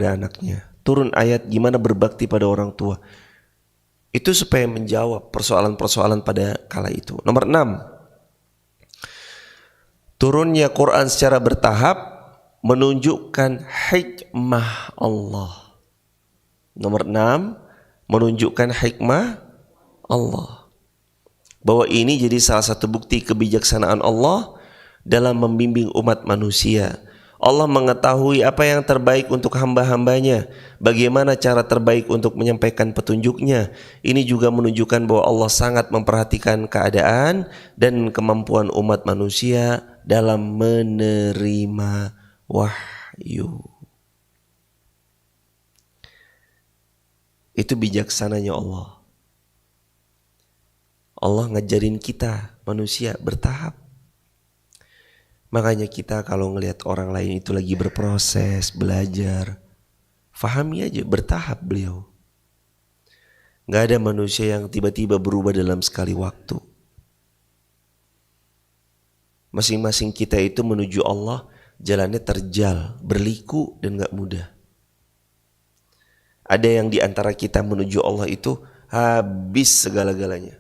pada anaknya. Turun ayat gimana berbakti pada orang tua. Itu supaya menjawab persoalan-persoalan pada kala itu. Nomor 6. Turunnya Quran secara bertahap menunjukkan hikmah Allah. Nomor 6. Menunjukkan hikmah Allah. Bahwa ini jadi salah satu bukti kebijaksanaan Allah dalam membimbing umat manusia. Allah mengetahui apa yang terbaik untuk hamba-hambanya, bagaimana cara terbaik untuk menyampaikan petunjuknya. Ini juga menunjukkan bahwa Allah sangat memperhatikan keadaan dan kemampuan umat manusia dalam menerima wahyu. Itu bijaksananya Allah. Allah ngajarin kita manusia bertahap. Makanya kita kalau ngelihat orang lain itu lagi berproses, belajar, fahami aja, bertahap beliau. Gak ada manusia yang tiba-tiba berubah dalam sekali waktu. Masing-masing kita itu menuju Allah jalannya terjal, berliku dan gak mudah. Ada yang diantara kita menuju Allah itu habis segala-galanya.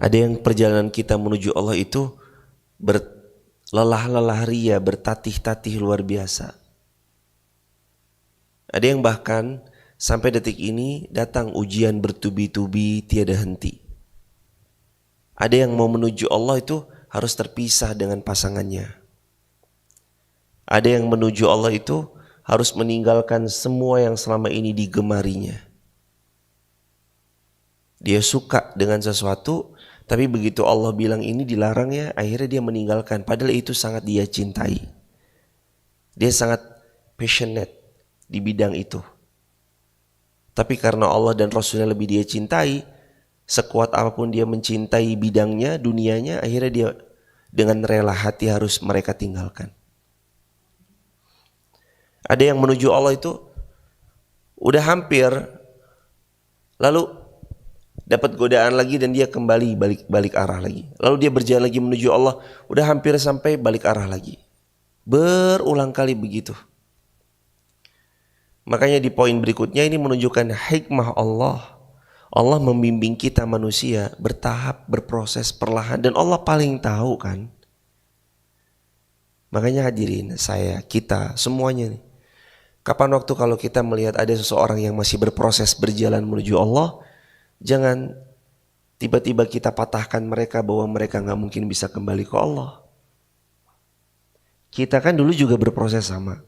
Ada yang perjalanan kita menuju Allah itu berlelah-lelah ria, bertatih-tatih luar biasa. Ada yang bahkan sampai detik ini datang ujian bertubi-tubi tiada henti. Ada yang mau menuju Allah itu harus terpisah dengan pasangannya. Ada yang menuju Allah itu harus meninggalkan semua yang selama ini digemarinya. Dia suka dengan sesuatu, tapi begitu Allah bilang ini dilarang ya, akhirnya dia meninggalkan. Padahal itu sangat dia cintai. Dia sangat passionate di bidang itu. Tapi karena Allah dan Rasulnya lebih dia cintai, sekuat apapun dia mencintai bidangnya, dunianya, akhirnya dia dengan rela hati harus mereka tinggalkan. Ada yang menuju Allah itu udah hampir, lalu dapat godaan lagi dan dia kembali balik arah lagi. Lalu dia berjalan lagi menuju Allah, udah hampir sampai balik arah lagi. Berulang kali begitu. Makanya di poin berikutnya ini menunjukkan hikmah Allah. Allah membimbing kita manusia bertahap, berproses, perlahan, dan Allah paling tahu kan. Makanya hadirin, saya, kita, semuanya nih. Kapan waktu kalau kita melihat ada seseorang yang masih berproses berjalan menuju Allah, jangan tiba-tiba kita patahkan mereka bahwa mereka gak mungkin bisa kembali ke Allah. Kita kan dulu juga berproses sama.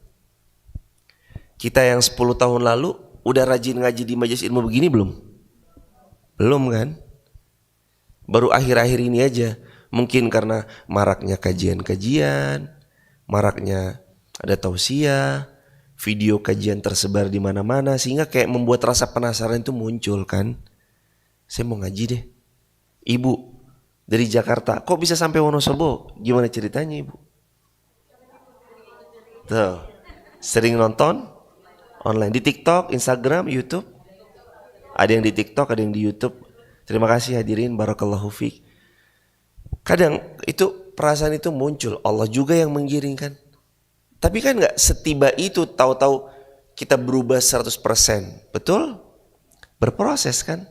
Kita yang 10 tahun lalu udah rajin ngaji di majelis ilmu begini belum? Belum kan? Baru akhir-akhir ini aja. Mungkin karena maraknya kajian-kajian, maraknya ada tausiah, video kajian tersebar di mana-mana, sehingga kayak membuat rasa penasaran itu muncul kan. Saya mau ngaji deh. Ibu dari Jakarta, kok bisa sampai Wonosobo? Gimana ceritanya ibu? Tuh, sering nonton online di TikTok, Instagram, YouTube. Ada yang di TikTok, ada yang di YouTube. Terima kasih hadirin, barakallahu fiik. Kadang itu perasaan itu muncul, Allah juga yang menggiringkan. Tapi kan gak setiba itu tahu-tahu kita berubah 100%. Betul? Berproses kan?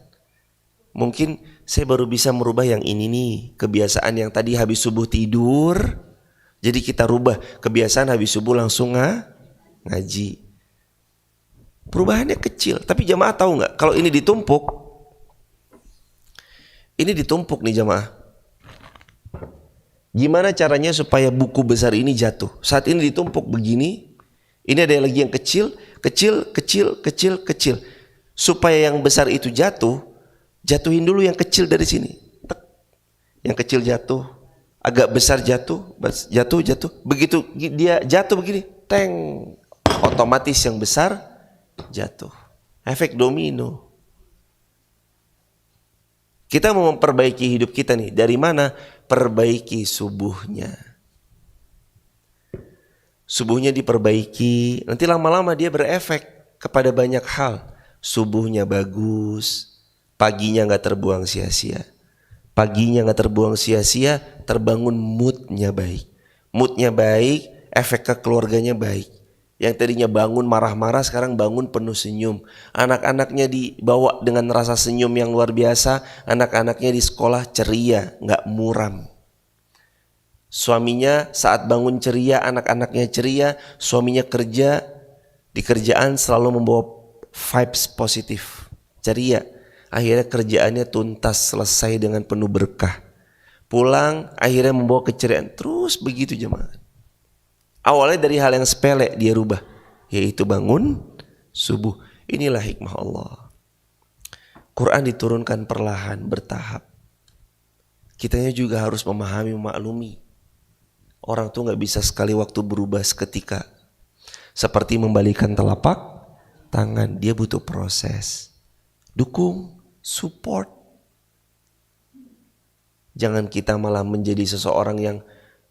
Mungkin saya baru bisa merubah yang ini nih. Kebiasaan yang tadi habis subuh tidur, jadi kita rubah kebiasaan habis subuh langsung ngaji. Perubahannya kecil, tapi jamaah tahu nggak? Kalau ini ditumpuk nih jamaah. Gimana caranya supaya buku besar ini jatuh? Saat ini ditumpuk begini, ini ada lagi yang kecil. Supaya yang besar itu jatuhin dulu yang kecil dari sini. Yang kecil jatuh, agak besar jatuh. Begitu dia jatuh begini, teng, otomatis yang besar jatuh. Efek domino. Kita mau memperbaiki hidup kita nih. Dari mana? Perbaiki subuhnya. Subuhnya diperbaiki, nanti lama-lama dia berefek kepada banyak hal. Subuhnya bagus, paginya gak terbuang sia-sia. Paginya gak terbuang sia-sia, terbangun moodnya baik. Moodnya baik, efek ke keluarganya baik. Yang tadinya bangun marah-marah sekarang bangun penuh senyum. Anak-anaknya dibawa dengan rasa senyum yang luar biasa. Anak-anaknya di sekolah ceria, nggak muram. Suaminya saat bangun ceria, anak-anaknya ceria. Suaminya kerja, di kerjaan selalu membawa vibes positif, ceria. Akhirnya kerjaannya tuntas, selesai dengan penuh berkah. Pulang akhirnya membawa keceriaan. Terus begitu jemaah. Awalnya dari hal yang sepele dia rubah, yaitu bangun subuh. Inilah hikmah Allah. Quran diturunkan perlahan, bertahap. Kitanya juga harus memahami, memaklumi. Orang tuh gak bisa sekali waktu berubah seketika. Seperti membalikan telapak tangan, dia butuh proses. Dukung, support. Jangan kita malah menjadi seseorang yang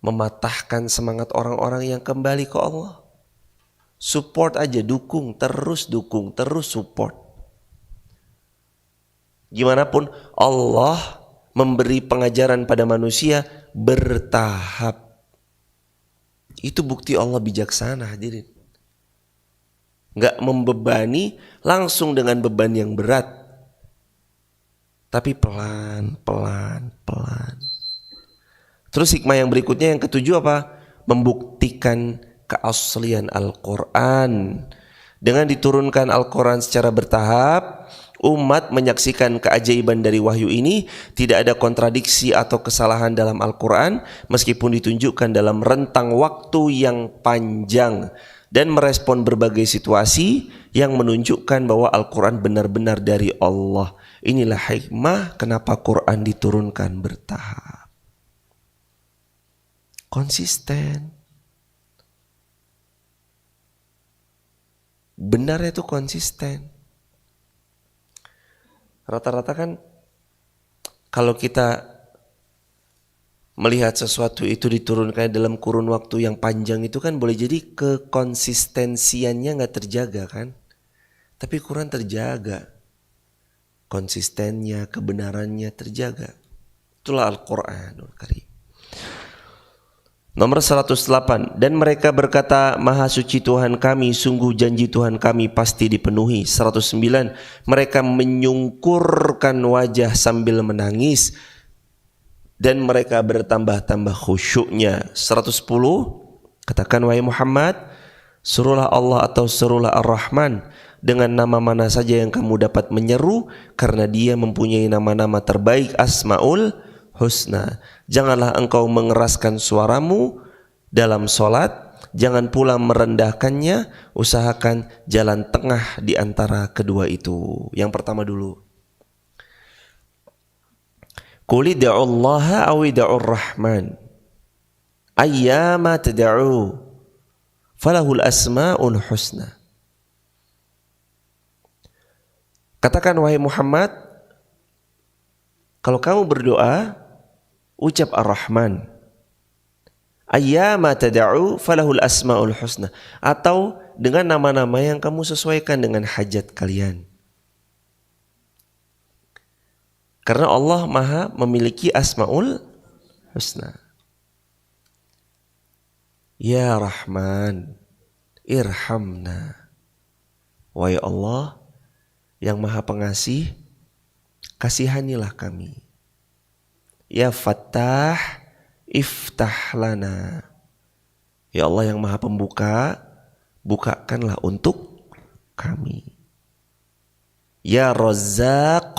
mematahkan semangat orang-orang yang kembali ke Allah. Support aja, dukung, terus support. Gimana pun Allah memberi pengajaran pada manusia bertahap. Itu bukti Allah bijaksana, hadirin. Gak membebani langsung dengan beban yang berat, tapi pelan. Terus hikmah yang berikutnya yang ketujuh apa? Membuktikan keaslian Al-Quran. Dengan diturunkan Al-Quran secara bertahap, umat menyaksikan keajaiban dari wahyu ini. Tidak ada kontradiksi atau kesalahan dalam Al-Quran, meskipun ditunjukkan dalam rentang waktu yang panjang, dan merespon berbagai situasi yang menunjukkan bahwa Al-Quran benar-benar dari Allah. Inilah hikmah kenapa Quran diturunkan bertahap. Konsisten. Benarnya itu konsisten. Rata-rata kan kalau kita melihat sesuatu itu diturunkan dalam kurun waktu yang panjang itu kan boleh jadi kekonsistensiannya gak terjaga kan. Tapi Quran terjaga. Konsistennya, kebenarannya terjaga. Itulah Al-Quranul Karim. Nomor 108. Dan mereka berkata, Maha suci Tuhan kami, sungguh janji Tuhan kami pasti dipenuhi. 109. Mereka menyungkurkan wajah sambil menangis, dan mereka bertambah-tambah khusyuknya. 110. Katakan wahai Muhammad, serulah Allah atau serulah Ar-Rahman dengan nama mana saja yang kamu dapat menyeru, karena dia mempunyai nama-nama terbaik, Asmaul Husna. Janganlah engkau mengeraskan suaramu dalam solat, jangan pula merendahkannya, usahakan jalan tengah di antara kedua itu. Yang pertama dulu. Qul id'ullaha aw id'ur rahman ayyama tad'u falahul asmaul husna. Katakan wahai Muhammad, kalau kamu berdoa, ucap Ar-Rahman. Ayyama tad'u falahul asmaul husna. Atau dengan nama-nama yang kamu sesuaikan dengan hajat kalian. Karena Allah Maha memiliki asmaul husna. Ya Rahman, irhamna. Wahai Allah yang Maha Pengasih, kasihanilah kami. Ya Fattah, iftah lana. Ya Allah yang Maha Pembuka, bukakanlah untuk kami. Ya Razzaq,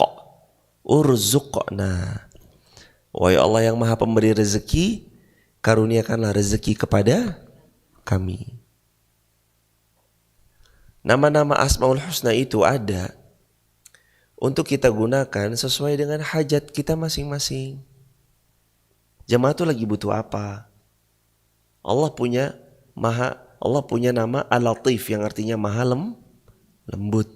urzuqna. Wahai Allah yang Maha Pemberi rezeki, karuniakanlah rezeki kepada kami. Nama-nama Asmaul Husna itu ada untuk kita gunakan sesuai dengan hajat kita masing-masing. Jemaah itu lagi butuh apa? Allah punya nama Al-Latif yang artinya Maha lembut.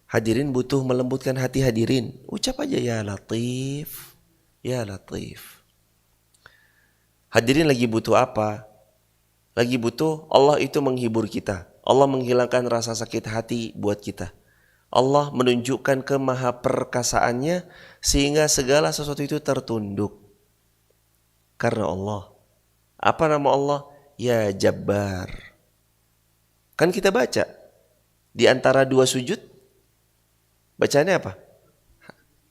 Hadirin butuh melembutkan hati hadirin. Ucap aja ya Latif, ya Latif. Hadirin lagi butuh apa? Lagi butuh Allah itu menghibur kita. Allah menghilangkan rasa sakit hati buat kita. Allah menunjukkan kemaha perkasaannya sehingga segala sesuatu itu tertunduk. Karena Allah. Apa nama Allah? Ya Jabbar. Kan kita baca di antara dua sujud, bacanya apa?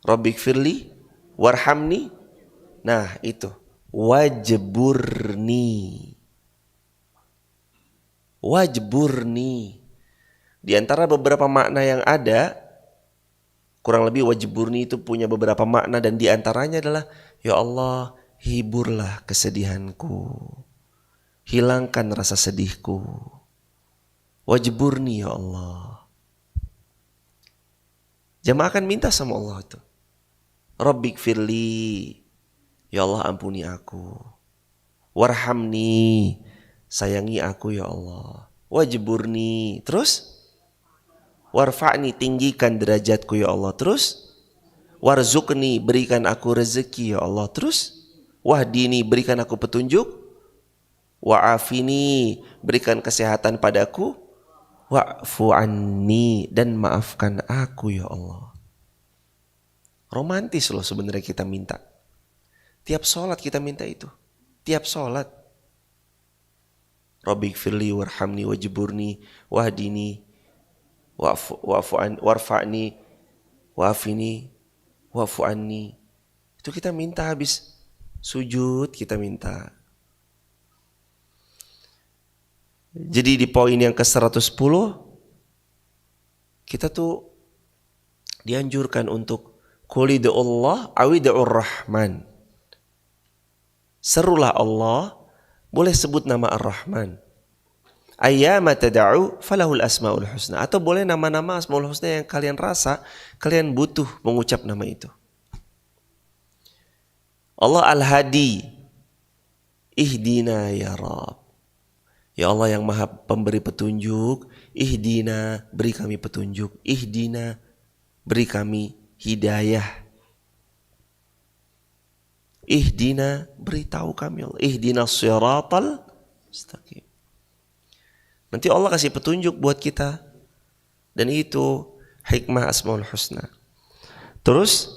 Rabbighfirli warhamni. Nah itu, wajburni. Wajburni. Di antara beberapa makna yang ada, kurang lebih wajburni itu punya beberapa makna, dan di antaranya adalah, ya Allah, hiburlah kesedihanku, hilangkan rasa sedihku. Wajburni ya Allah. Jamaah akan minta sama Allah itu. Rabbighfirli, ya Allah ampuni aku. Warhamni, sayangi aku ya Allah. Wajburni, terus warfa'ni, tinggikan derajatku ya Allah. Terus warzuqni, berikan aku rezeki ya Allah. Terus wahdini, berikan aku petunjuk. Wa'afini, berikan kesehatan padaku. Wa'fu anni, dan maafkan aku ya Allah. Romantis loh sebenarnya kita minta. Tiap sholat kita minta itu. Tiap sholat. Rabbighfirli warhamni wajburni wahdini warfa'ni wa'afini wa'fu anni. Itu kita minta habis sujud, kita minta. Jadi di poin yang ke-110 kita tuh dianjurkan untuk qul Allah awidur rahman. Serulah Allah, boleh sebut nama Ar-Rahman. Ayyama tada'u falahul asmaul husna, atau boleh nama-nama asmaul husna yang kalian rasa kalian butuh mengucap nama itu. Allah Al-Hadi, ihdina ya Rabb. Ya Allah yang maha pemberi petunjuk, ihdina, beri kami petunjuk, ihdina, beri kami hidayah. Ihdina, beritahu kami Allah, ihdina siratal mustaqim. Nanti Allah kasih petunjuk buat kita, dan itu hikmah Asmaul Husna. Terus,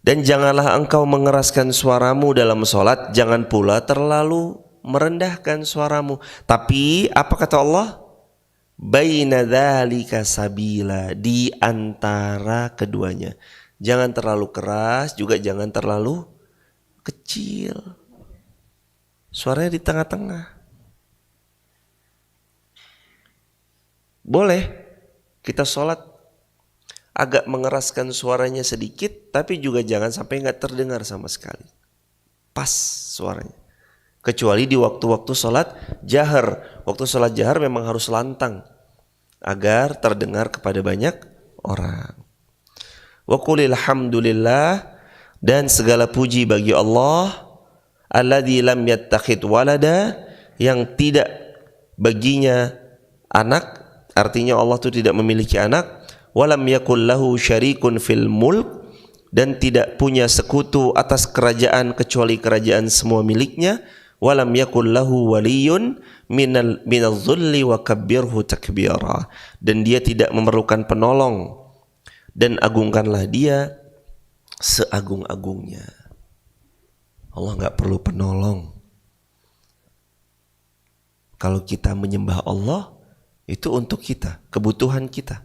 dan janganlah engkau mengeraskan suaramu dalam sholat, jangan pula terlalu merendahkan suaramu. Tapi apa kata Allah? Baina dzalika sabila, di antara keduanya. Jangan terlalu keras, juga jangan terlalu kecil. Suaranya di tengah-tengah. Boleh kita sholat agak mengeraskan suaranya sedikit, tapi juga jangan sampai nggak terdengar sama sekali. Pas suaranya. Kecuali di waktu-waktu sholat jahar. Waktu sholat jahar memang harus lantang agar terdengar kepada banyak orang. Wa qulil hamdulillah, dan segala puji bagi Allah, alladzi lam yattakhid walada, yang tidak baginya anak, artinya Allah itu tidak memiliki anak, walam yakul lahu syarikun fil mulk, dan tidak punya sekutu atas kerajaan kecuali kerajaan semua miliknya, walam yakul lahu waliyun minal dhulli wa kabbirhu takbira, dan dia tidak memerlukan penolong, dan agungkanlah dia seagung-agungnya. Allah nggak perlu penolong. Kalau kita menyembah Allah, itu untuk kita, kebutuhan kita.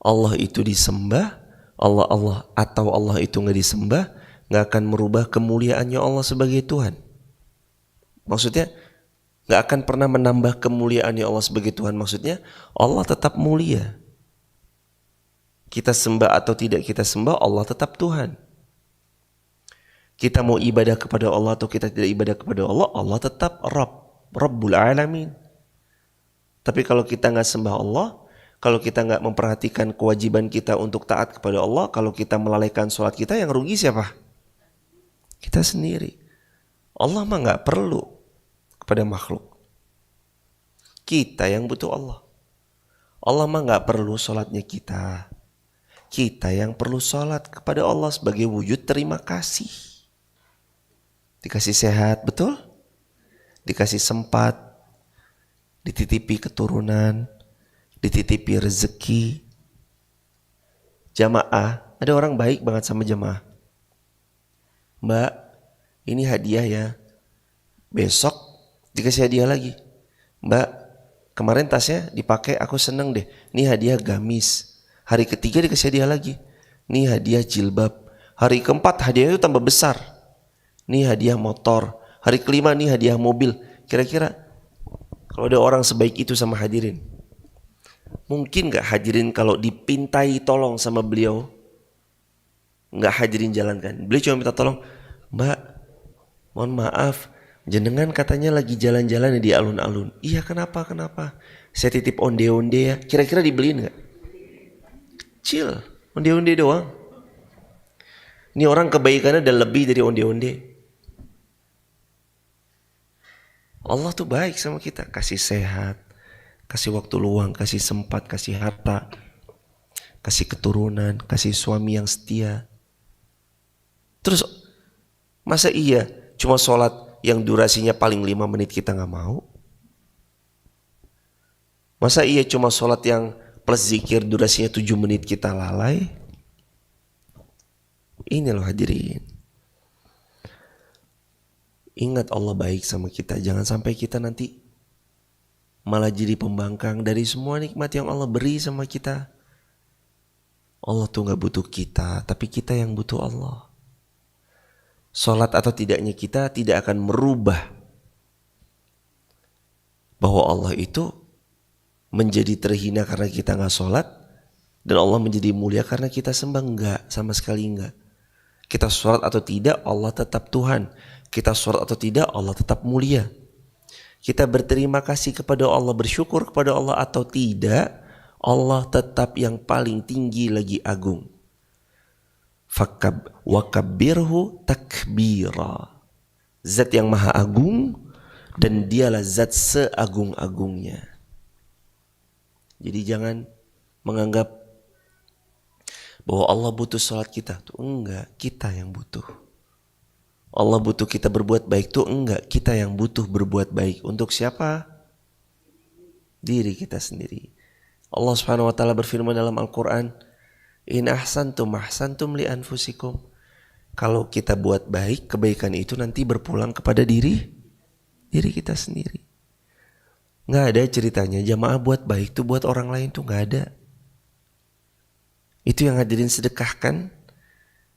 Allah itu disembah, Allah atau Allah itu nggak disembah, nggak akan merubah kemuliaannya Allah sebagai Tuhan. Maksudnya nggak akan pernah menambah kemuliaannya Allah sebagai Tuhan. Maksudnya Allah tetap mulia. Kita sembah atau tidak kita sembah, Allah tetap Tuhan. Kita mau ibadah kepada Allah atau kita tidak ibadah kepada Allah, Allah tetap Rabbul Alamin. Tapi kalau kita nggak sembah Allah, kalau kita nggak memperhatikan kewajiban kita untuk taat kepada Allah, kalau kita melalaikan sholat kita, yang rugi siapa? Kita sendiri. Allah mah nggak perlu kepada makhluk. Kita yang butuh Allah. Allah mah nggak perlu sholatnya kita. Kita yang perlu sholat kepada Allah sebagai wujud terima kasih. Dikasih sehat, betul? Dikasih sempat, dititipi keturunan, dititipi rezeki. Jamaah, ada orang baik banget sama jamaah. Mbak, ini hadiah ya. Besok dikasih hadiah lagi. Mbak, Kemarin tasnya dipakai, aku seneng deh. Nih hadiah gamis. Hari ketiga dikasih hadiah lagi. Nih hadiah jilbab. Hari keempat hadiahnya itu tambah besar. Nih hadiah motor. Hari kelima nih hadiah mobil. Kira-kira kalau ada orang sebaik itu sama hadirin, mungkin gak hadirin kalau dipintai tolong sama beliau gak hadirin jalankan? Beliau cuma minta tolong, Mbak, mohon maaf, jenengan katanya lagi jalan-jalan di alun-alun. Iya, kenapa? Saya titip onde-onde ya. Kira-kira dibeliin gak? Kecil, onde-onde doang. Ini orang kebaikannya udah lebih dari onde-onde. Allah tuh baik sama kita, kasih sehat, kasih waktu luang, kasih sempat, kasih harta, kasih keturunan, kasih suami yang setia. Terus masa iya cuma sholat yang durasinya paling 5 menit kita gak mau? Masa iya cuma sholat yang plus zikir durasinya 7 menit kita lalai? Ini loh hadirin. Ingat Allah baik sama kita. Jangan sampai kita nanti malah jadi pembangkang dari semua nikmat yang Allah beri sama kita. Allah tuh gak butuh kita, tapi kita yang butuh Allah. Sholat atau tidaknya kita tidak akan merubah bahwa Allah itu menjadi terhina karena kita gak sholat, dan Allah menjadi mulia karena kita sembah. Enggak, sama sekali enggak. Kita sholat atau tidak, Allah tetap Tuhan. Kita sholat atau tidak, Allah tetap mulia. Kita berterima kasih kepada Allah, bersyukur kepada Allah atau tidak, Allah tetap yang paling tinggi lagi agung. Wakabbirhu takbira. Zat yang maha agung, dan dialah zat seagung-agungnya. Jadi jangan menganggap bahwa Allah butuh sholat kita. Tuh enggak, kita yang butuh. Allah butuh kita berbuat baik. Tuh enggak, kita yang butuh berbuat baik. Untuk siapa? Diri kita sendiri. Allah Subhanahu wa taala berfirman dalam Al-Qur'an, "In ahsantum ahsantum li anfusikum." Kalau kita buat baik, kebaikan itu nanti berpulang kepada diri kita sendiri. Nggak ada ceritanya jamaah buat baik tuh buat orang lain, tuh nggak ada. Itu yang hadirin sedekahkan,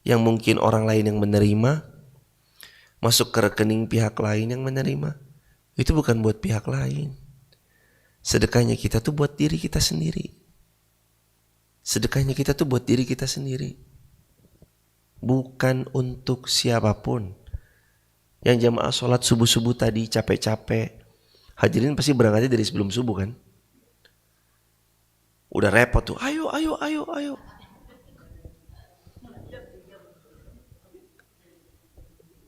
yang mungkin orang lain yang menerima, masuk ke rekening pihak lain yang menerima, itu bukan buat pihak lain. Sedekahnya kita tuh buat diri kita sendiri. Sedekahnya kita tuh buat diri kita sendiri, bukan untuk siapapun. Yang jamaah sholat subuh-subuh tadi capek-capek, hadirin pasti berangkatnya dari sebelum subuh kan? Udah repot tuh, ayo.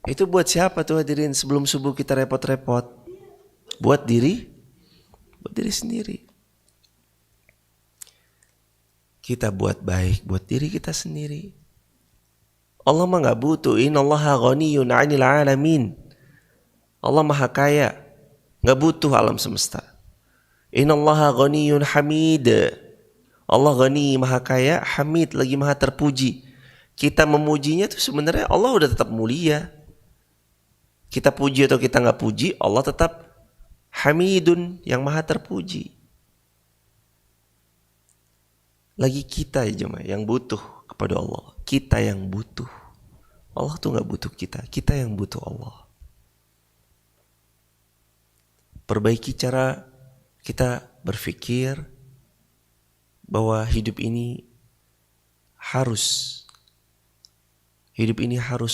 Itu buat siapa tuh hadirin? Sebelum subuh kita repot-repot. Buat diri sendiri. Kita buat baik buat diri kita sendiri. Allah mah gak butuh. Innallaha ghaniyun 'anil 'alamin. Allah maha kaya, gak butuh alam semesta. Innallaha ghaniyun hamid. Allah ghani, maha kaya, hamid, lagi maha terpuji. Kita memujinya tuh sebenarnya Allah udah tetap mulia. Kita puji atau kita gak puji, Allah tetap hamidun, yang maha terpuji. Lagi kita ya jemaah yang butuh kepada Allah. Kita yang butuh. Allah tuh gak butuh kita. Kita yang butuh Allah. Perbaiki cara kita berpikir bahwa hidup ini harus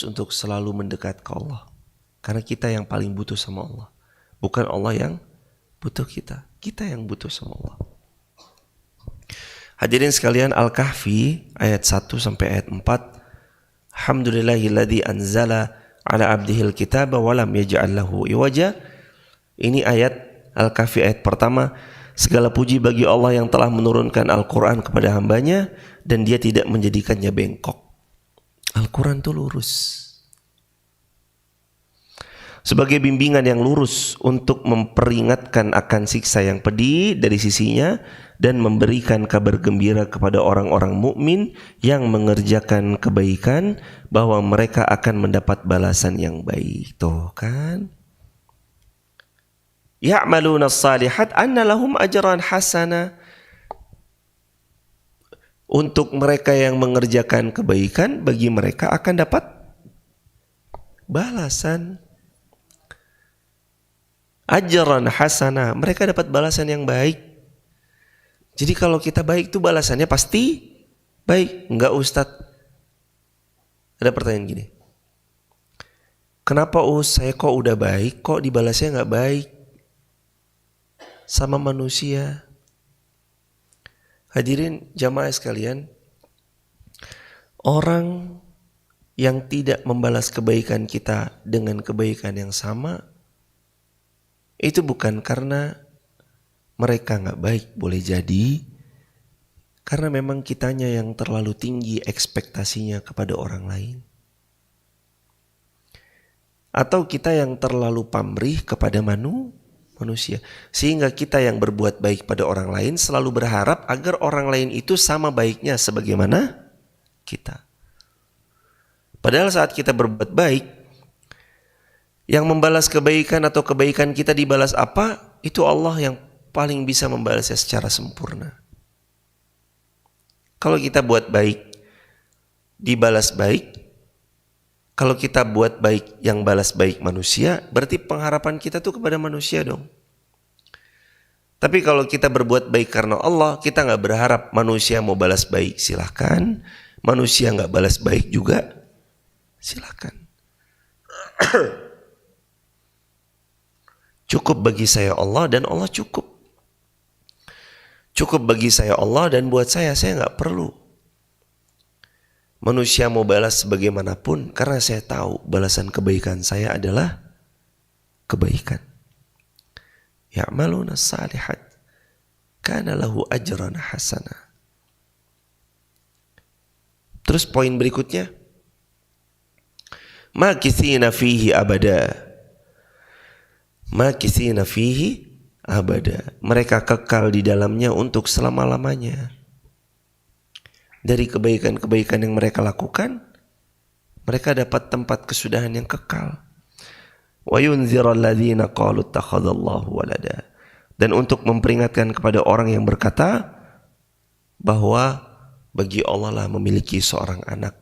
untuk selalu mendekat ke Allah. Karena kita yang paling butuh sama Allah. Bukan Allah yang butuh kita. Kita yang butuh sama Allah. Hadirin sekalian, Al-Kahfi ayat 1 sampai ayat 4. Alhamdulillahilladzi anzala ala abdihil kitaba wa lam yaj'al lahu iwaja. Ini ayat Al-Kahfi ayat pertama. Segala puji bagi Allah yang telah menurunkan Al-Quran kepada hambanya dan dia tidak menjadikannya bengkok. Al-Quran itu lurus. Sebagai bimbingan yang lurus untuk memperingatkan akan siksa yang pedih dari sisinya dan memberikan kabar gembira kepada orang-orang mukmin yang mengerjakan kebaikan bahwa mereka akan mendapat balasan yang baik. Tuh kan? ya'maluna as-salihat anna lahum ajran hasana. Untuk mereka yang mengerjakan kebaikan, bagi mereka akan dapat balasan. Ajran hasana, mereka dapat balasan yang baik. Jadi kalau kita baik itu balasannya pasti baik. Enggak Ustadz? Ada pertanyaan gini. Kenapa saya kok udah baik, kok dibalasnya enggak baik? Sama manusia. Hadirin jamaah sekalian, orang yang tidak membalas kebaikan kita dengan kebaikan yang sama, itu bukan karena mereka gak baik, boleh jadi karena memang kitanya yang terlalu tinggi ekspektasinya kepada orang lain. Atau kita yang terlalu pamrih kepada manusia. Sehingga kita yang berbuat baik pada orang lain selalu berharap agar orang lain itu sama baiknya sebagaimana kita. Padahal saat kita berbuat baik, yang membalas kebaikan atau kebaikan kita dibalas apa, itu Allah yang paling bisa membalasnya secara sempurna. Kalau kita buat baik, dibalas baik. Kalau kita buat baik, yang balas baik manusia, berarti pengharapan kita tuh kepada manusia dong. Tapi kalau kita berbuat baik karena Allah, kita gak berharap manusia mau balas baik, silahkan. Manusia gak balas baik juga, silahkan. Cukup bagi saya Allah dan Allah cukup. Cukup bagi saya Allah dan buat saya gak perlu. Manusia mau balas sebagaimanapun karena saya tahu balasan kebaikan saya adalah kebaikan. Ya'maluna as-salihat kana lahu ajran hasana. Terus poin berikutnya, makithina fihi abada. Makithina fihi abada. Mereka kekal di dalamnya untuk selama-lamanya. Dari kebaikan-kebaikan yang mereka lakukan, mereka dapat tempat kesudahan yang kekal. Wa yunziral ladzina qalu ittakhadallahu walada. Dan untuk memperingatkan kepada orang yang berkata bahwa bagi Allah lah memiliki seorang anak.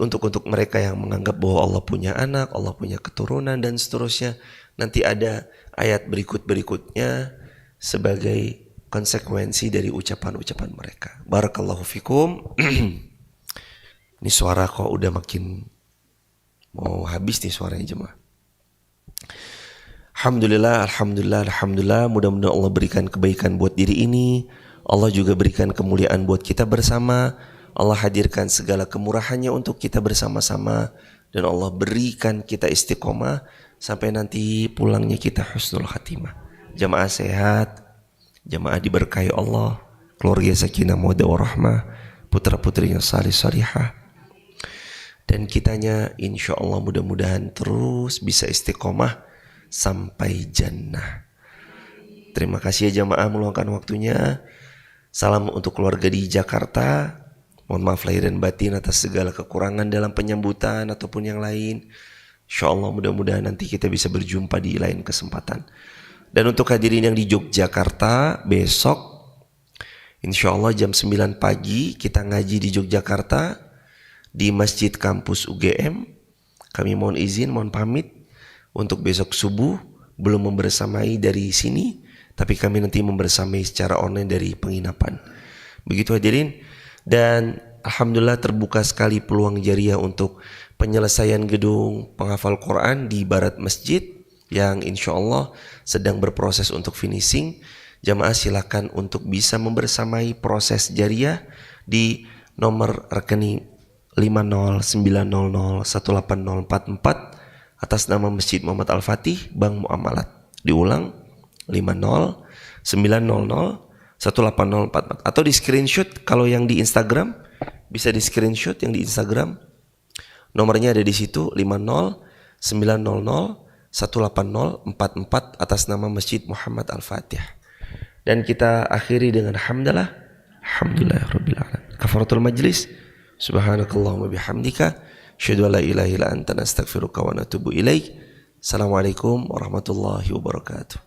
Untuk mereka yang menganggap bahwa Allah punya anak, Allah punya keturunan dan seterusnya. Nanti ada ayat berikut-berikutnya sebagai konsekuensi dari ucapan-ucapan mereka. Barakallahu fikum. Ini suara kok udah makin mau habis nih suaranya jemaah. Alhamdulillah. Mudah-mudahan Allah berikan kebaikan buat diri ini. Allah juga berikan kemuliaan buat kita bersama. Allah hadirkan segala kemurahannya untuk kita bersama-sama. Dan Allah berikan kita istiqomah sampai nanti pulangnya kita husnul khatimah. Jamaah sehat, jamaah diberkahi Allah, keluarga sakinah mawaddah warahmah, putra-putrinya salih salihah. Dan kitanya insya Allah mudah-mudahan terus bisa istiqomah sampai jannah. Terima kasih ya jamaah meluangkan waktunya. Salam untuk keluarga di Jakarta. Mohon maaf lahir dan batin atas segala kekurangan dalam penyambutan ataupun yang lain. Insya Allah mudah-mudahan nanti kita bisa berjumpa di lain kesempatan. Dan untuk hadirin yang di Yogyakarta, besok insya Allah jam 9 pagi kita ngaji di Yogyakarta di Masjid Kampus UGM. Kami mohon izin, mohon pamit untuk besok subuh belum membersamai dari sini, tapi kami nanti membersamai secara online dari penginapan. Begitu hadirin. Dan alhamdulillah terbuka sekali peluang jariah untuk penyelesaian gedung penghafal Quran di barat masjid yang insya Allah sedang berproses untuk finishing. Jamaah silakan untuk bisa membersamai proses jariah di nomor rekening 509001804 atas nama Masjid Muhammad Al-Fatih Bank Muamalat. Diulang 509001804 atau di screenshot. Kalau yang di Instagram bisa di screenshot yang di Instagram. Nomornya ada di situ 509001804 atas nama Masjid Muhammad Al-Fatih. Dan kita akhiri dengan hamdalah. Alhamdulillahirabbil alamin. Kafaratul majlis. Subhanakallahumma bihamdika asyhadu an la ilaha illa anta nastaghfiruka wa natubu ilaik. Assalamualaikum warahmatullahi wabarakatuh.